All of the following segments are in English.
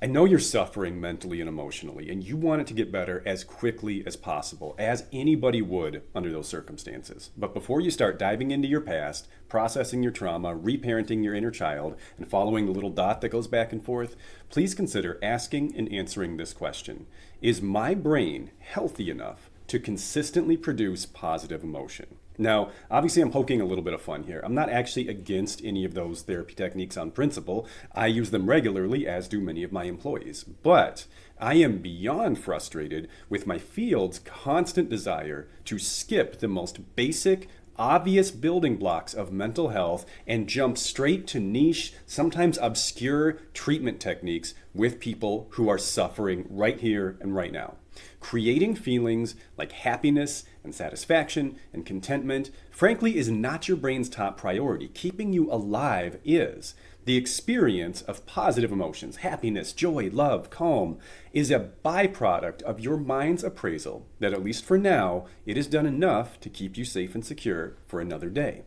I know you're suffering mentally and emotionally, and you want it to get better as quickly as possible, as anybody would under those circumstances. But before you start diving into your past, processing your trauma, reparenting your inner child, and following the little dot that goes back and forth, please consider asking and answering this question. Is my brain healthy enough to consistently produce positive emotion? Now, obviously, I'm poking a little bit of fun here. I'm not actually against any of those therapy techniques on principle. I use them regularly, as do many of my employees. But I am beyond frustrated with my field's constant desire to skip the most basic, obvious building blocks of mental health and jump straight to niche, sometimes obscure treatment techniques with people who are suffering right here and right now. Creating feelings like happiness and satisfaction and contentment, frankly, is not your brain's top priority. Keeping you alive is. The experience of positive emotions, happiness, joy, love, calm, is a byproduct of your mind's appraisal that, at least for now, it has done enough to keep you safe and secure for another day.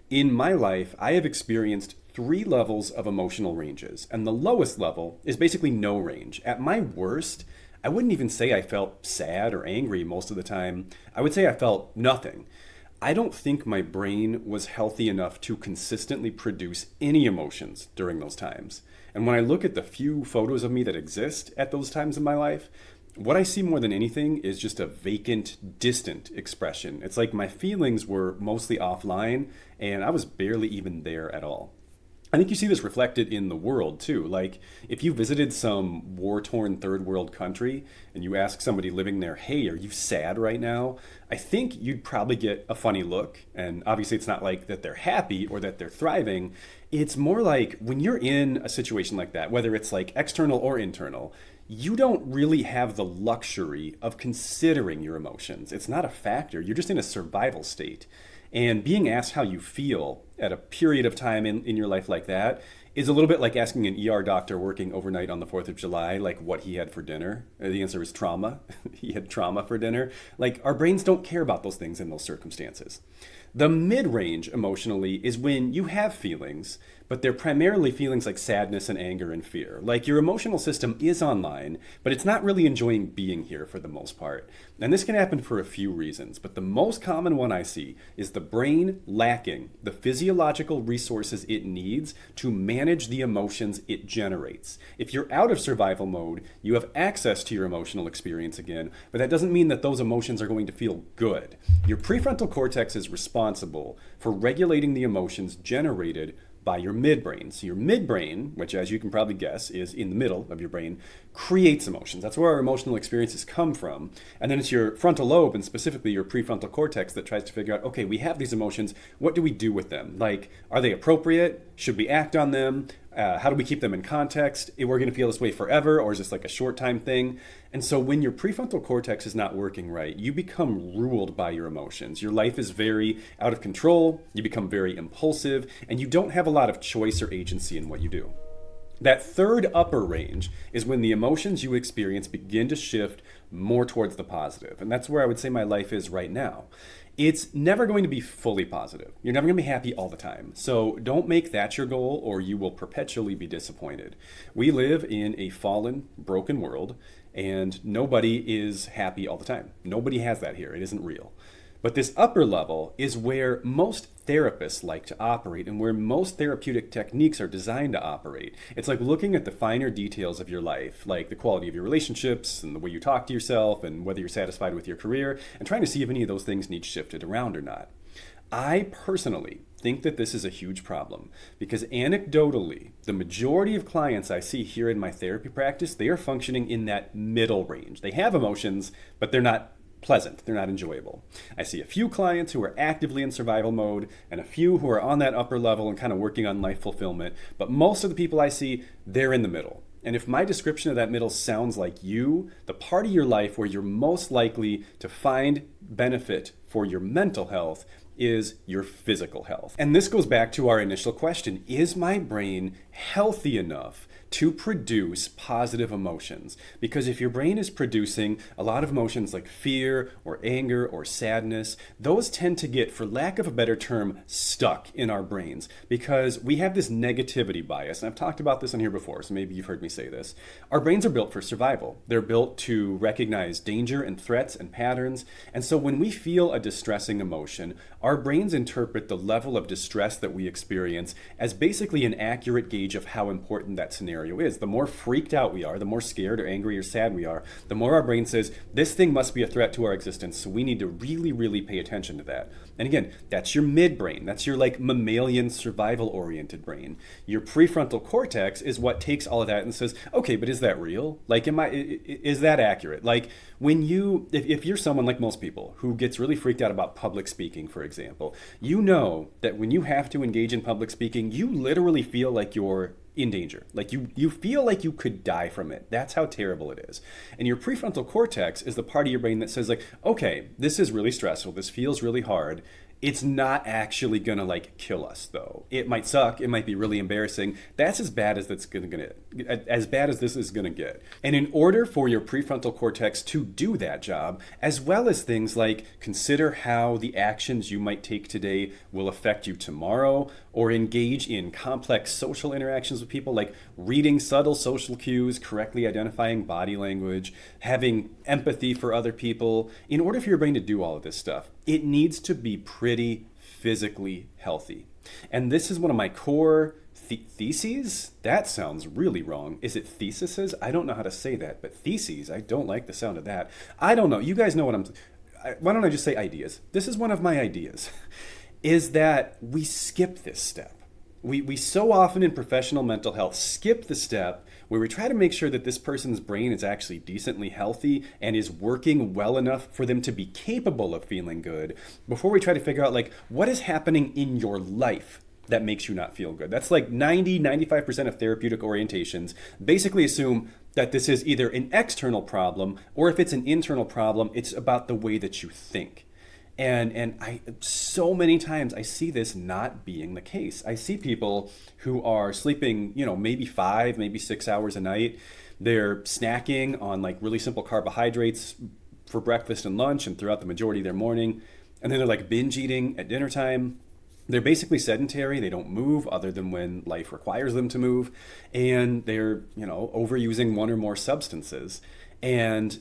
In my life, I have experienced 3 levels of emotional ranges, and the lowest level is basically no range. At my worst, I wouldn't even say I felt sad or angry most of the time. I would say I felt nothing. I don't think my brain was healthy enough to consistently produce any emotions during those times. And when I look at the few photos of me that exist at those times in my life, what I see more than anything is just a vacant, distant expression. It's like my feelings were mostly offline and I was barely even there at all. I think you see this reflected in the world too. Like if you visited some war-torn third world country and you ask somebody living there, hey, are you sad right now? I think you'd probably get a funny look. And obviously it's not like that they're happy or that they're thriving. It's more like when you're in a situation like that, whether it's like external or internal, you don't really have the luxury of considering your emotions. It's not a factor. You're just in a survival state. And being asked how you feel at a period of time in your life like that is a little bit like asking an ER doctor working overnight on the 4th of July, like what he had for dinner. The answer is trauma. He had trauma for dinner. Like our brains don't care about those things in those circumstances. The mid-range emotionally is when you have feelings, but they're primarily feelings like sadness and anger and fear. Like your emotional system is online, but it's not really enjoying being here for the most part. And this can happen for a few reasons, but the most common one I see is the brain lacking the physiological resources it needs to manage the emotions it generates. If you're out of survival mode, you have access to your emotional experience again, but that doesn't mean that those emotions are going to feel good. Your prefrontal cortex is responsible for regulating the emotions generated by your midbrain. So your midbrain, which as you can probably guess is in the middle of your brain, creates emotions. That's where our emotional experiences come from. And then it's your frontal lobe and specifically your prefrontal cortex that tries to figure out, okay, we have these emotions. What do we do with them? Like, are they appropriate? Should we act on them? How do we keep them in context? We're going to feel this way forever, or is this like a short time thing? And so when your prefrontal cortex is not working right, you become ruled by your emotions. Your life is very out of control, you become very impulsive, and you don't have a lot of choice or agency in what you do. That third upper range is when the emotions you experience begin to shift more towards the positive. And that's where I would say my life is right now. It's never going to be fully positive. You're never going to be happy all the time. So don't make that your goal or you will perpetually be disappointed. We live in a fallen, broken world and nobody is happy all the time. Nobody has that here. It isn't real. But this upper level is where most therapists like to operate and where most therapeutic techniques are designed to operate. It's like looking at the finer details of your life, like the quality of your relationships and the way you talk to yourself and whether you're satisfied with your career, and trying to see if any of those things need shifted around or not. I personally think that this is a huge problem because anecdotally, the majority of clients I see here in my therapy practice, they are functioning in that middle range. They have emotions, but they're not pleasant. They're not enjoyable. I see a few clients who are actively in survival mode and a few who are on that upper level and kind of working on life fulfillment. But most of the people I see, they're in the middle. And if my description of that middle sounds like you, the part of your life where you're most likely to find benefit for your mental health is your physical health. And this goes back to our initial question. Is my brain healthy enough to produce positive emotions. Because if your brain is producing a lot of emotions like fear or anger or sadness, those tend to get, for lack of a better term, stuck in our brains because we have this negativity bias. And I've talked about this on here before, so maybe you've heard me say this. Our brains are built for survival. They're built to recognize danger and threats and patterns. And so when we feel a distressing emotion, our brains interpret the level of distress that we experience as basically an accurate gauge of how important that scenario is. The more freaked out we are, the more scared or angry or sad we are, the more our brain says, this thing must be a threat to our existence, so we need to really, really pay attention to that. And again, that's your midbrain. That's your like mammalian survival-oriented brain. Your prefrontal cortex is what takes all of that and says, okay, but is that real? Like, is that accurate? Like, when if you're someone like most people who gets really freaked out about public speaking, for example, you know that when you have to engage in public speaking, you literally feel like you're in danger. Like you feel like you could die from it. That's how terrible it is. And your prefrontal cortex is the part of your brain that says like, okay, this is really stressful. This feels really hard. It's not actually gonna like kill us though. It might suck. It might be really embarrassing. That's as bad as as bad as this is gonna get. And in order for your prefrontal cortex to do that job, as well as things like consider how the actions you might take today will affect you tomorrow, or engage in complex social interactions with people, like reading subtle social cues, correctly identifying body language, having empathy for other people. In order for your brain to do all of this stuff, it needs to be pretty physically healthy. And this is one of my core theses? That sounds really wrong. Is it theses? I don't know how to say that, but theses, I don't like the sound of that. I don't know. You guys know why don't I just say ideas? This is one of my ideas. Is that we skip this step. We so often in professional mental health skip the step where we try to make sure that this person's brain is actually decently healthy and is working well enough for them to be capable of feeling good before we try to figure out like what is happening in your life that makes you not feel good. That's like 95% of therapeutic orientations basically assume that this is either an external problem or if it's an internal problem, it's about the way that you think. And I so many times I see this not being the case. I see people who are sleeping, maybe 5, maybe 6 hours a night. They're snacking on like really simple carbohydrates for breakfast and lunch and throughout the majority of their morning. And then they're like binge eating at dinner time. They're basically sedentary. They don't move other than when life requires them to move. And they're, overusing one or more substances. And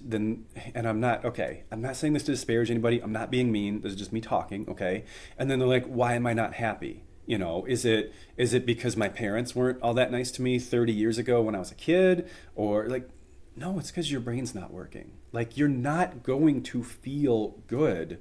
I'm not saying this to disparage anybody. I'm not being mean. This is just me talking, okay? And then they're like, why am I not happy? Is it because my parents weren't all that nice to me 30 years ago when I was a kid? Or like, no, it's because your brain's not working. Like, you're not going to feel good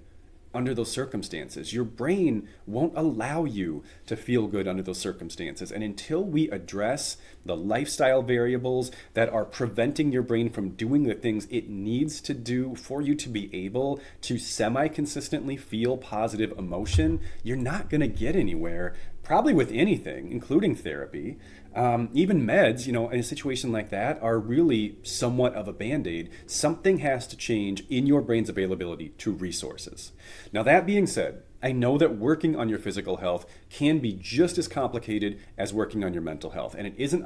under those circumstances. Your brain won't allow you to feel good under those circumstances. And until we address the lifestyle variables that are preventing your brain from doing the things it needs to do for you to be able to semi-consistently feel positive emotion, you're not going to get anywhere, probably with anything, including therapy. Even meds, in a situation like that are really somewhat of a Band-Aid. Something has to change in your brain's availability to resources. Now, that being said, I know that working on your physical health can be just as complicated as working on your mental health, and it isn't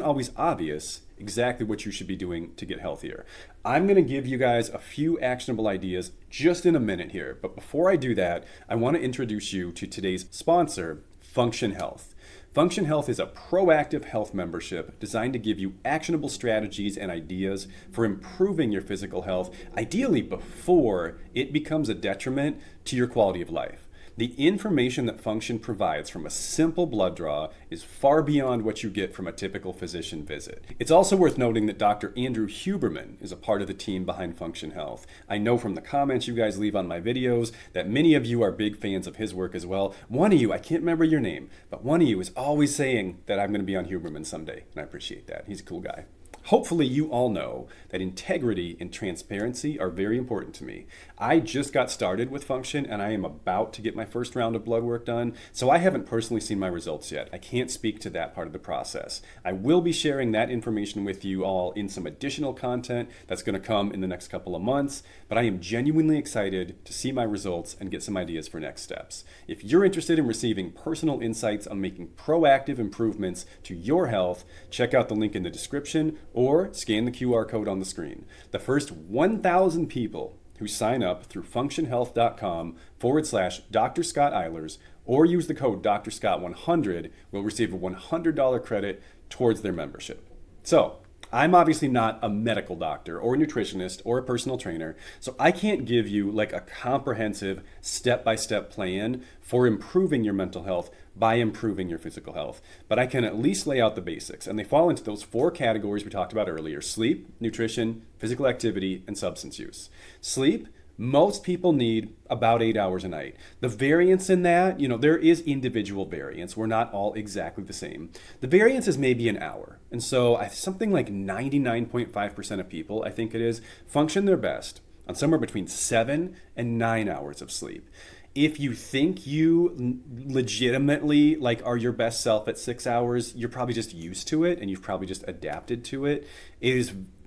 always obvious exactly what you should be doing to get healthier. I'm going to give you guys a few actionable ideas just in a minute here, but before I do that, I want to introduce you to today's sponsor, Function Health. Function Health is a proactive health membership designed to give you actionable strategies and ideas for improving your physical health, ideally before it becomes a detriment to your quality of life. The information that Function provides from a simple blood draw is far beyond what you get from a typical physician visit. It's also worth noting that Dr. Andrew Huberman is a part of the team behind Function Health. I know from the comments you guys leave on my videos that many of you are big fans of his work as well. One of you, I can't remember your name, but one of you is always saying that I'm going to be on Huberman someday, and I appreciate that. He's a cool guy. Hopefully, you all know that integrity and transparency are very important to me. I just got started with Function and I am about to get my first round of blood work done, so I haven't personally seen my results yet. I can't speak to that part of the process. I will be sharing that information with you all in some additional content that's going to come in the next couple of months, but I am genuinely excited to see my results and get some ideas for next steps. If you're interested in receiving personal insights on making proactive improvements to your health, check out the link in the description or scan the QR code on the screen. The first 1,000 people who sign up through functionhealth.com/Dr. Scott Eilers or use the code Dr. Scott 100 will receive a $100 credit towards their membership. So, I'm obviously not a medical doctor or a nutritionist or a personal trainer, so I can't give you like a comprehensive step-by-step plan for improving your mental health by improving your physical health. But I can at least lay out the basics, and they fall into those 4 categories we talked about earlier: sleep, nutrition, physical activity, and substance use. Sleep, most people need about 8 hours a night. The variance in that, there is individual variance. We're not all exactly the same. The variance is maybe an hour. And so something like 99.5% of people, I think it is, function their best on somewhere between 7 and 9 hours of sleep. If you think you legitimately are your best self at 6 hours, you're probably just used to it and you've probably just adapted to it.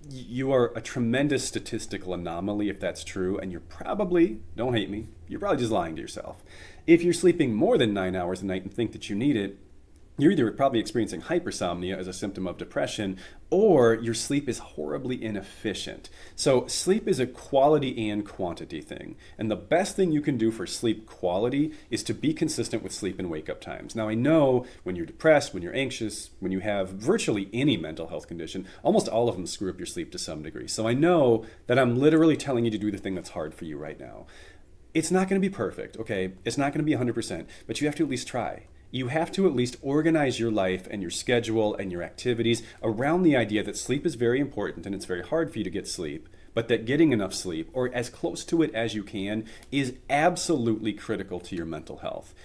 You are a tremendous statistical anomaly if that's true, and you're probably, don't hate me, you're probably just lying to yourself. If you're sleeping more than 9 hours a night and think that you need it, you're either probably experiencing hypersomnia as a symptom of depression, or your sleep is horribly inefficient. So sleep is a quality and quantity thing. And the best thing you can do for sleep quality is to be consistent with sleep and wake up times. Now I know when you're depressed, when you're anxious, when you have virtually any mental health condition, almost all of them screw up your sleep to some degree. So I know that I'm literally telling you to do the thing that's hard for you right now. It's not going to be perfect, okay? It's not going to be 100%, but you have to at least try. You have to at least organize your life and your schedule and your activities around the idea that sleep is very important and it's very hard for you to get sleep, but that getting enough sleep, or as close to it as you can, is absolutely critical to your mental health.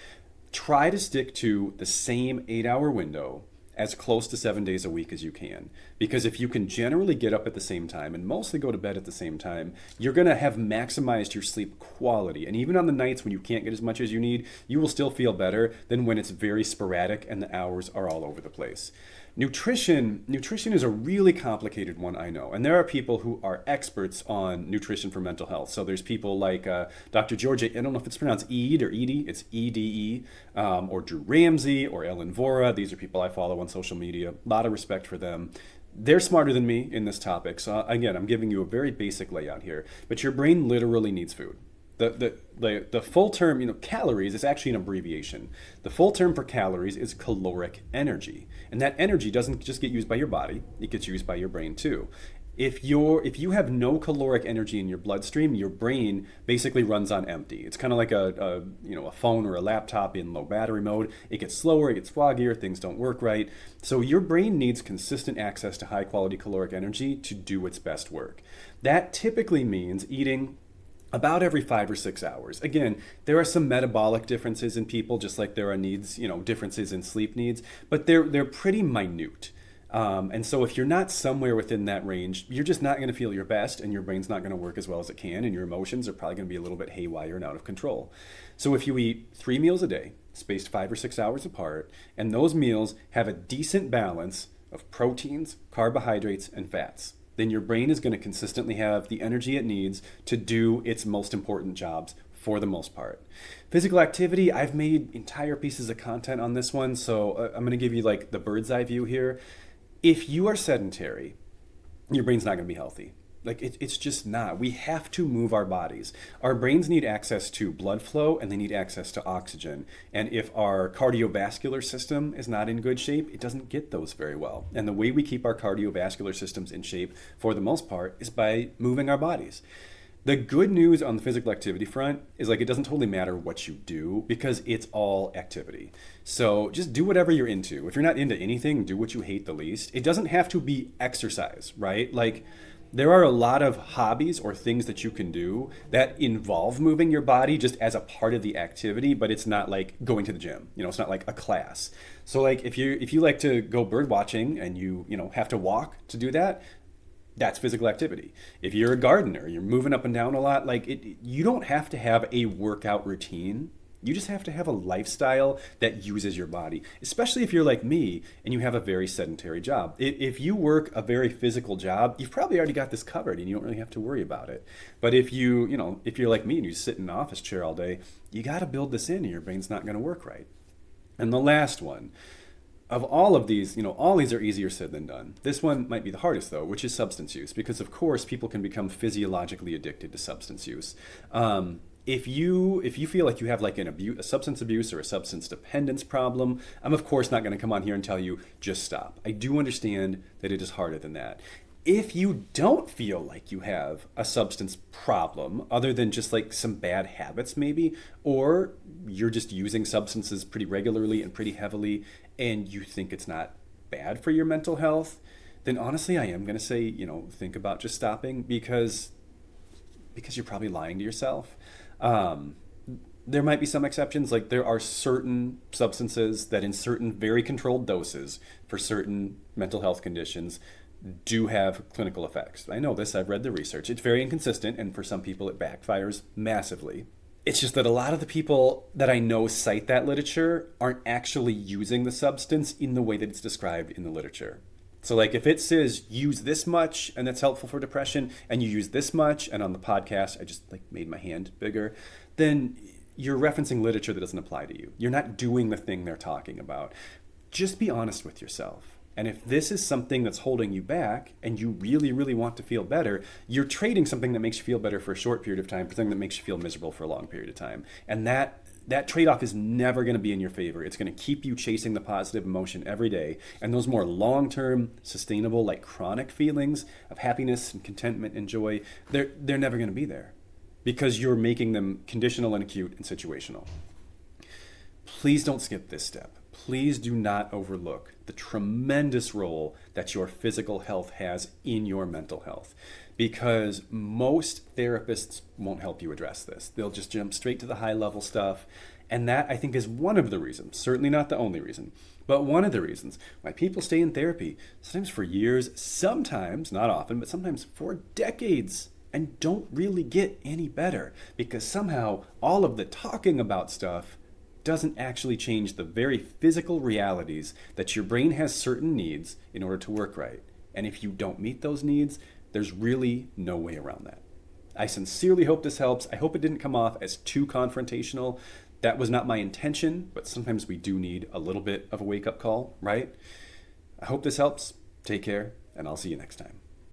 Try to stick to the same 8-hour window as close to 7 days a week as you can. Because if you can generally get up at the same time and mostly go to bed at the same time, you're gonna have maximized your sleep quality. And even on the nights when you can't get as much as you need, you will still feel better than when it's very sporadic and the hours are all over the place. Nutrition is a really complicated one, I know. And there are people who are experts on nutrition for mental health. So there's people like Dr. Georgia, I don't know if it's pronounced Eid or Edie, it's EDE, or Drew Ramsey or Ellen Vora. These are people I follow on social media. A lot of respect for them. They're smarter than me in this topic. So again, I'm giving you a very basic layout here. But your brain literally needs food. The full term, calories is actually an abbreviation. The full term for calories is caloric energy. And that energy doesn't just get used by your body, it gets used by your brain too. If you have no caloric energy in your bloodstream, your brain basically runs on empty. It's kind of like a phone or a laptop in low battery mode. It gets slower, it gets foggier, things don't work right. So your brain needs consistent access to high quality caloric energy to do its best work. That typically means eating about every 5 or 6 hours. Again, there are some metabolic differences in people, just like there are needs, differences in sleep needs, but they're pretty minute. And so if you're not somewhere within that range, you're just not going to feel your best, and your brain's not going to work as well as it can, and your emotions are probably going to be a little bit haywire and out of control. So if you eat 3 meals a day, spaced 5 or 6 hours apart, and those meals have a decent balance of proteins, carbohydrates, and fats, then your brain is going to consistently have the energy it needs to do its most important jobs for the most part. Physical activity, I've made entire pieces of content on this one, so I'm going to give you the bird's eye view here. If you are sedentary, your brain's not going to be healthy. It's just not. We have to move our bodies. Our brains need access to blood flow and they need access to oxygen. And if our cardiovascular system is not in good shape, it doesn't get those very well. And the way we keep our cardiovascular systems in shape, for the most part, is by moving our bodies. The good news on the physical activity front is it doesn't totally matter what you do because it's all activity. So just do whatever you're into. If you're not into anything, do what you hate the least. It doesn't have to be exercise, right? There are a lot of hobbies or things that you can do that involve moving your body just as a part of the activity, but it's not like going to the gym. It's not like a class. So like if you like to go bird watching and you have to walk to do that, that's physical activity. If you're a gardener, you're moving up and down a lot, you don't have to have a workout routine. You just have to have a lifestyle that uses your body, especially if you're like me and you have a very sedentary job. If you work a very physical job, you've probably already got this covered and you don't really have to worry about it. But if if you're like me and you sit in an office chair all day, you got to build this in or your brain's not going to work right. And the last one, of all of these, all these are easier said than done. This one might be the hardest though, which is substance use, because of course people can become physiologically addicted to substance use. If you feel like you have like a substance abuse or a substance dependence problem, I'm of course not going to come on here and tell you just stop. I do understand that it is harder than that. If you don't feel like you have a substance problem other than just like some bad habits maybe, or you're just using substances pretty regularly and pretty heavily and you think it's not bad for your mental health, then honestly I am going to say, think about just stopping because you're probably lying to yourself. There might be some exceptions, like there are certain substances that in certain very controlled doses for certain mental health conditions do have clinical effects. I know this, I've read the research. It's very inconsistent, and for some people it backfires massively. It's just that a lot of the people that I know cite that literature aren't actually using the substance in the way that it's described in the literature. So like if it says use this much and that's helpful for depression and you use this much, and on the podcast I just like made my hand bigger, then you're referencing literature that doesn't apply to you. You're not doing the thing they're talking about. Just be honest with yourself. And if this is something that's holding you back and you really, really want to feel better, you're trading something that makes you feel better for a short period of time for something that makes you feel miserable for a long period of time. And that trade-off is never going to be in your favor. It's going to keep you chasing the positive emotion every day. And those more long-term, sustainable, like chronic feelings of happiness and contentment and joy, they're never going to be there because you're making them conditional and acute and situational. Please don't skip this step. Please do not overlook the tremendous role that your physical health has in your mental health, because most therapists won't help you address this. They'll just jump straight to the high level stuff. And that, I think, is one of the reasons, certainly not the only reason, but one of the reasons why people stay in therapy, sometimes for years, sometimes, not often, but sometimes for decades, and don't really get any better, because somehow all of the talking about stuff doesn't actually change the very physical realities that your brain has certain needs in order to work right. And if you don't meet those needs, there's really no way around that. I sincerely hope this helps. I hope it didn't come off as too confrontational. That was not my intention, but sometimes we do need a little bit of a wake-up call, right? I hope this helps. Take care, and I'll see you next time.